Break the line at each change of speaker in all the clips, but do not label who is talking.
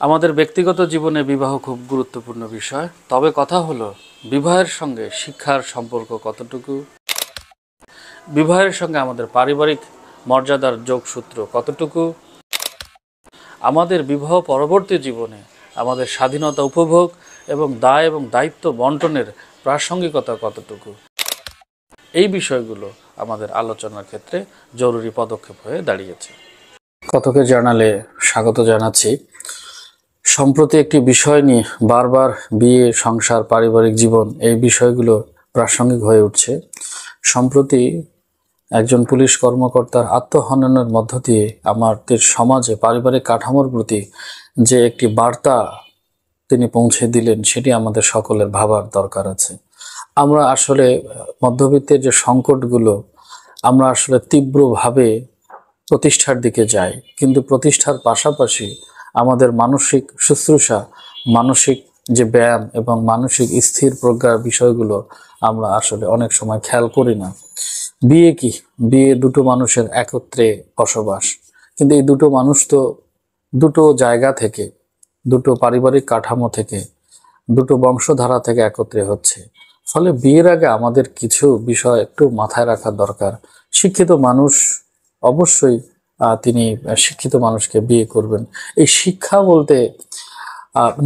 আমাদের ব্যক্তিগত জীবনে বিবাহ খুব গুরুত্বপূর্ণ বিষয়। তবে কথা হলো, বিবাহের সঙ্গে শিক্ষার সম্পর্ক কতটুকু, বিবাহের সঙ্গে আমাদের পারিবারিক মর্যাদার যোগসূত্র কতটুকু, আমাদের বিবাহ পরবর্তী জীবনে আমাদের স্বাধীনতা উপভোগ এবং দায় এবং দায়িত্ব বন্টনের প্রাসঙ্গিকতা কতটুকু, এই বিষয়গুলো আমাদের আলোচনার ক্ষেত্রে জরুরি পদক্ষেপ হয়ে দাঁড়িয়েছে। কথকে জানালে স্বাগত জানাচ্ছি। সম্প্রতি একটি বিষয় নিয়ে বারবার বিয়ে, সংসার, পারিবারিক জীবন এই বিষয়গুলো প্রাসঙ্গিক হয়ে উঠছে। সম্প্রতি একজন পুলিশ কর্মকর্তার আত্মহননের মধ্য দিয়ে আমাদের সমাজে পারিবারিক কাঠামোর প্রতি যে একটি বার্তা তিনি পৌঁছে দিলেন, সেটি আমাদের সকলের ভাবার দরকার আছে। আমরা আসলে মধ্যবিত্তের যে সংকটগুলো, আমরা আসলে তীব্রভাবে প্রতিষ্ঠার দিকে যাই, কিন্তু প্রতিষ্ঠার পাশাপাশি আমাদের মানসিক শুশ্রূষা, মানসিক যে ব্যায়াম এবং মানসিক স্থির প্রজ্ঞার বিষয়গুলো আমরা আসলে অনেক সময় খেয়াল করি না। বিয়ে কি? বিয়ে দুটো মানুষের একত্রে বসবাস, কিন্তু এই দুটো মানুষ তো দুটো জায়গা থেকে, দুটো পারিবারিক কাঠামো থেকে, দুটো বংশধারা থেকে একত্রে হচ্ছে। ফলে বিয়ের আগে আমাদের কিছু বিষয় একটু মাথায় রাখা দরকার। শিক্ষিত মানুষ অবশ্যই তিনি শিক্ষিত মানুষকে বিয়ে করবেন। এই শিক্ষা বলতে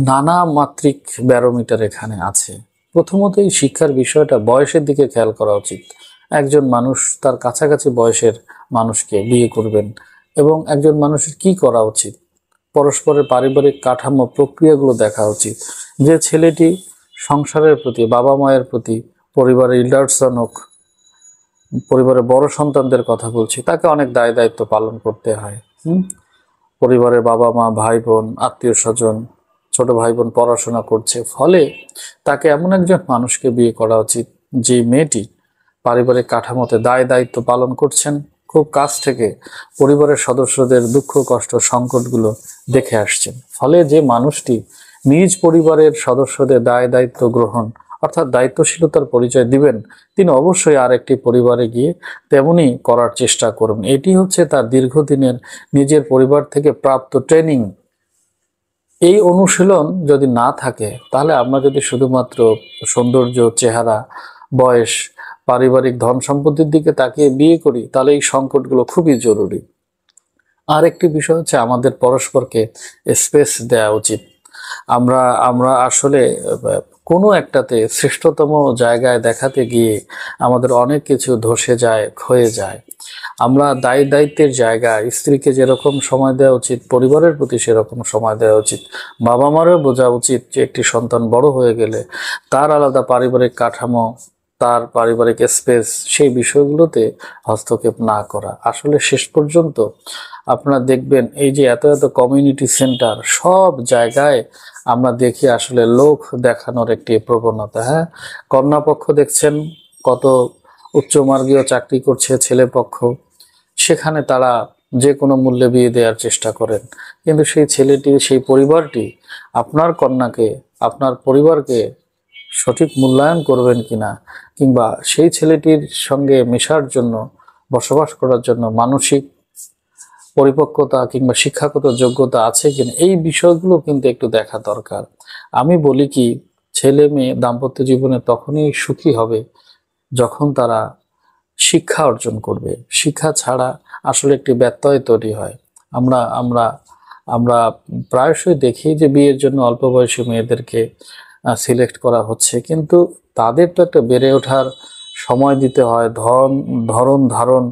নানা মাত্রিক ব্যারোমিটার এখানে আছে। প্রথমত এই শিক্ষার বিষয়টা বয়সের দিকে খেয়াল করা উচিত। একজন মানুষ তার কাছাকাছি বয়সের মানুষকে বিয়ে করবেন, এবং একজন মানুষের কি করা উচিত, পরস্পরের পারিবারিক কাঠামো, প্রক্রিয়াগুলো দেখা উচিত। যে ছেলেটি সংসারের প্রতি, বাবা মায়ের প্রতি, পরিবারের ইল্ডারসন হোক, পরিবারের বড় সন্তানদের কথা বলছি, তাকে অনেক দায় দায়িত্ব পালন করতে হয়। পরিবারের বাবা মা, ভাই বোন, আত্মীয় স্বজন, ছোট ভাই বোন পড়াশোনা করছে, ফলে তাকে এমন একজন মানুষকে বিয়ে করা উচিত যে মেয়েটি পারিবারিক কাঠামোতে দায় দায়িত্ব পালন করছেন, খুব কাছ থেকে পরিবারের সদস্যদের দুঃখ কষ্ট সংকটগুলো দেখে আসছেন। ফলে যে মানুষটি নিজ পরিবারের সদস্যদের দায় দায়িত্ব গ্রহণ অর্থাৎ দায়িত্বশীলতার পরিচয় দিবেন, তিনি অবশ্যই আর একটি পরিবারে গিয়ে তেমনি করার চেষ্টা করুন। এটি হচ্ছে তার দীর্ঘদিনের নিজের পরিবার থেকে প্রাপ্ত ট্রেনিং। এই অনুশীলন যদি না থাকে, তাহলে আমরা যদি শুধুমাত্র সৌন্দর্য, চেহারা, বয়স, পারিবারিক ধন সম্পত্তির দিকে তাকিয়ে বিয়ে করি, তাহলে এই সংকটগুলো খুবই জরুরি। আর একটি বিষয় হচ্ছে আমাদের পরস্পরকে স্পেস দেওয়া উচিত। আমরা আমরা আসলে কোনো একটাতে শ্রেষ্ঠতম জায়গায় দেখাতে গিয়ে আমাদের অনেক কিছু ধসে যায়, ক্ষয়ে যায়। আমরা দায়িত্বের জায়গায় স্ত্রীকে যেরকম সময় দেওয়া উচিত, পরিবারের প্রতি সেরকম সময় দেওয়া উচিত। বাবা মারও বোঝা উচিত যে একটি সন্তান বড় হয়ে গেলে তার আলাদা পারিবারিক কাঠামো, তার পারিবারিক স্পেস, সেই বিষয়গুলোতে হস্তক্ষেপ না করা। আসলে শেষ পর্যন্ত আপনারা দেখবেন এই যে এত এত কমিউনিটি সেন্টার, সব জায়গায় আমরা দেখি আসলে লোক দেখানোর একটি প্রবণতা। হ্যাঁ, কন্যাপক্ষ দেখছেন কত উচ্চমার্গীয় চাকরি করছে ছেলে পক্ষ, সেখানে তারা যে কোনো মূল্যে বিয়ে দেওয়ার চেষ্টা করেন, কিন্তু সেই ছেলেটি, সেই পরিবারটি আপনার কন্যাকে, আপনার পরিবারকে সঠিক মূল্যায়ন করবেন কিনা, কিংবা সেই ছেলেটির সঙ্গে মেশার জন্য, বসবাস করার জন্য মানসিক পরিপক্কতা কিংবা শিক্ষাগত যোগ্যতা আছে কিনা, এই বিষয়গুলো কিন্তু একটু দেখা দরকার। আমি বলি কি, ছেলে মেয়ে দাম্পত্য জীবনে তখনই সুখী হবে যখন তারা শিক্ষা অর্জন করবে। শিক্ষা ছাড়া আসলে একটি ব্যত্যয় তৈরি হয়। আমরা আমরা আমরা প্রায়শই দেখি যে বিয়ের জন্য অল্প বয়সী মেয়েদেরকে সিলেক্ট করা হচ্ছে, কিন্তু তাদের তো একটা বেড়ে ওঠার সময় দিতে হয়, ধরন ধারণ,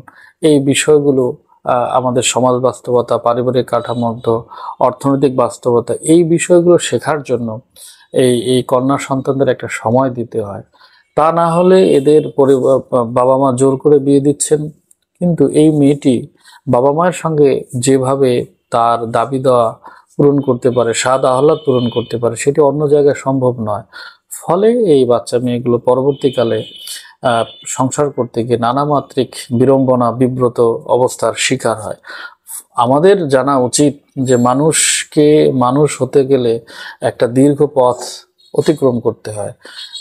এই বিষয়গুলো আমাদের সমাজ বাস্তবতা, পারিবারিক কাঠামো, অর্থনৈতিক বাস্তবতা, এই বিষয়গুলো শেখার জন্য এই কন্যা সন্তানদের একটা সময় দিতে হয়। তা না হলে এদের বাবা মা জোর করে বিয়ে দিচ্ছেন, কিন্তু এই মেয়েটি বাবা মায়ের সঙ্গে যেভাবে তার দাবি দেওয়া পূরণ করতে পারে, স্বাদ আহ্লাদ পূরণ করতে পারে, সেটি অন্য জায়গায় সম্ভব নয়। ফলে এই বাচ্চা মেয়েগুলো পরবর্তীকালে সংসার করতে গিয়ে নানা মাত্রিক বিড়ম্বনা, বিব্রত অবস্থার শিকার হয়। আমাদের জানা উচিত যে মানুষকে মানুষ হতে গেলে একটা দীর্ঘ পথ অতিক্রম করতে হয়।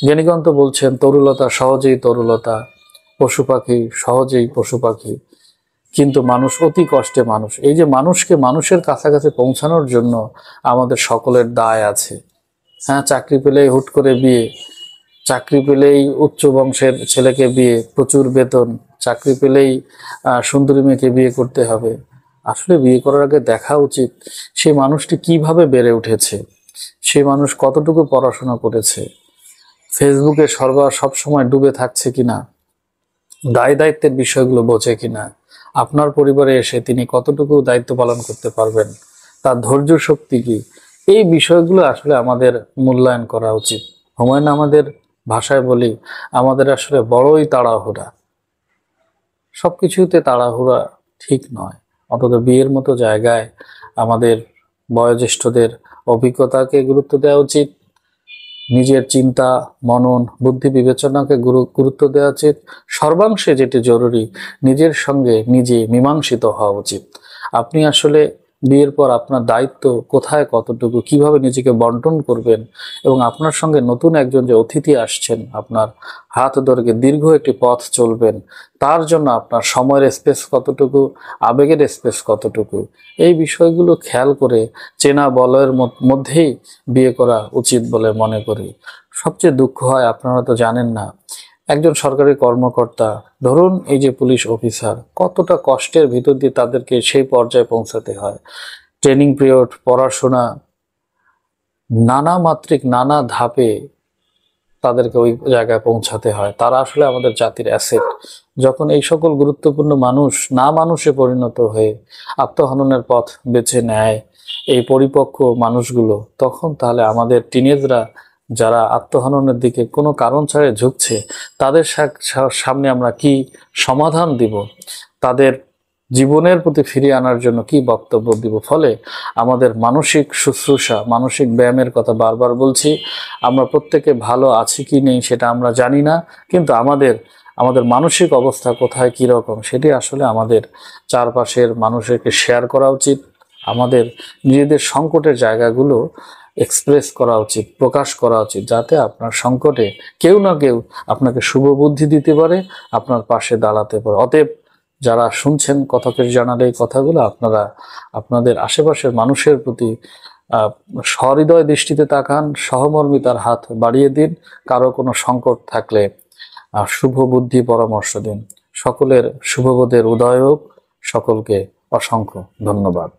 জ্ঞানীগণ তো বলছেন তরুলতা সহজেই তরুলতা, পশু পাখি সহজেই পশু পাখি, কিন্তু মানুষ অতি কষ্টে মানুষ। এই যে মানুষকে মানুষের কাছাকাছি পৌঁছানোর জন্য আমাদের সকলের দায় আছে। হ্যাঁ, চাকরি পেলেই হুট করে বিয়ে, চাকরি পেলেই উচ্চ বংশের ছেলেকে বিয়ে, প্রচুর বেতন, চাকরি পেলেই সুন্দরী মেয়েকে বিয়ে করতে হবে। আসলে বিয়ে করার আগে দেখা উচিত সেই মানুষটি কিভাবে বেড়ে উঠেছে, সেই মানুষ কতটুকু পড়াশোনা করেছে, ফেসবুকে সব সময় ডুবে থাকছে কিনা, দায় দায়িত্বের বিষয়গুলো বোঝে কিনা, আপনার পরিবারে এসে তিনি কতটুকু দায়িত্ব পালন করতে পারবেন, তার ধৈর্য শক্তি কি, এই বিষয়গুলো আসলে আমাদের মূল্যায়ন করা উচিত। হুমায়ুন আমাদের ভাষায় বলি, আমাদের আসলে বড়ই তাড়াহুড়া, সবকিছুতে তাড়াহুড়া ঠিক নয়। অন্তত বিয়ের মতো জায়গায় আমাদের বয়োজ্যেষ্ঠদের অভিজ্ঞতাকে গুরুত্ব দেওয়া উচিত, নিজের চিন্তা, মনন, বুদ্ধি বিবেচনাকে গুরুত্ব দেওয়া উচিত। সর্বাংশে যেটি জরুরি, নিজের সঙ্গে নিজে মীমাংসিত হওয়া উচিত। আপনি আসলে বিয়ের পর আপনার দায়িত্ব কোথায়, কতটুকু, কিভাবে নিজেকে বন্টন করবেন, এবং আপনার সঙ্গে নতুন একজন যে অতিথি আসছেন, আপনার হাত ধরে দীর্ঘ একটি পথ চলবেন, তার জন্য আপনার সময়ের স্পেস কতটুকু, আবেগের স্পেস কতটুকু, এই বিষয়গুলো খেয়াল করে চেনা বলয়ের মধ্যেই বিয়ে করা উচিত বলে মনে করি। সবচেয়ে দুঃখ হয়, আপনারা তো জানেন না, একজন সরকারি কর্মকর্তা, ধরুন এই যে পুলিশ অফিসার, কতটা কষ্টের ভিতর দিয়ে তাদেরকে সেই পর্যায়ে পৌঁছাতে হয়। ট্রেনিং পিরিয়ড, পড়াশোনা, নানা মাত্রিক নানা ধাপে তাদেরকে ওই জায়গায় পৌঁছাতে হয়। তারা আসলে আমাদের জাতির অ্যাসেট। যখন এই সকল গুরুত্বপূর্ণ মানুষ না মানুষে পরিণত হয়ে আত্মহননের পথ বেছে নেয় এই পরিপক্ক মানুষগুলো, তখন তাহলে আমাদের টিনেজরা যারা আত্মহননের দিকে কোনো কারণ ছাড়াই ঝুঁকছে, তাদের সামনে আমরা কি সমাধান দিব, তাদের জীবনের প্রতি ফিরিয়ে আনার জন্য কি বক্তব্য দিব। ফলে আমাদের মানসিক শুশ্রূষা, মানসিক ব্যায়ামের কথা বারবার বলছি। আমরা প্রত্যেকে ভালো আছি কি নেই সেটা আমরা জানি না, কিন্তু আমাদের মানসিক অবস্থা কোথায়, কি রকম, সেটি আসলে আমাদের চারপাশের মানুষকে শেয়ার করা উচিত। আমাদের নিজেদের সংকটের জায়গাগুলো এক্সপ্রেস করা উচিত, প্রকাশ করা উচিত, যাতে আপনার সংকটে কেউ না কেউ আপনাকে শুভ বুদ্ধি দিতে পারে, আপনার পাশে দাঁড়াতে পারে। অতএব যারা শুনছেন কথকের জানালে এই কথাগুলো, আপনারা আপনাদের আশেপাশের মানুষের প্রতি সহৃদয় দৃষ্টিতে তাকান, সহমর্মিতার হাত বাড়িয়ে দিন, কারো কোনো সংকট থাকলে শুভ বুদ্ধি পরামর্শ দিন। সকলের শুভবোধের উদয় হোক। সকলকে অসংখ্য ধন্যবাদ।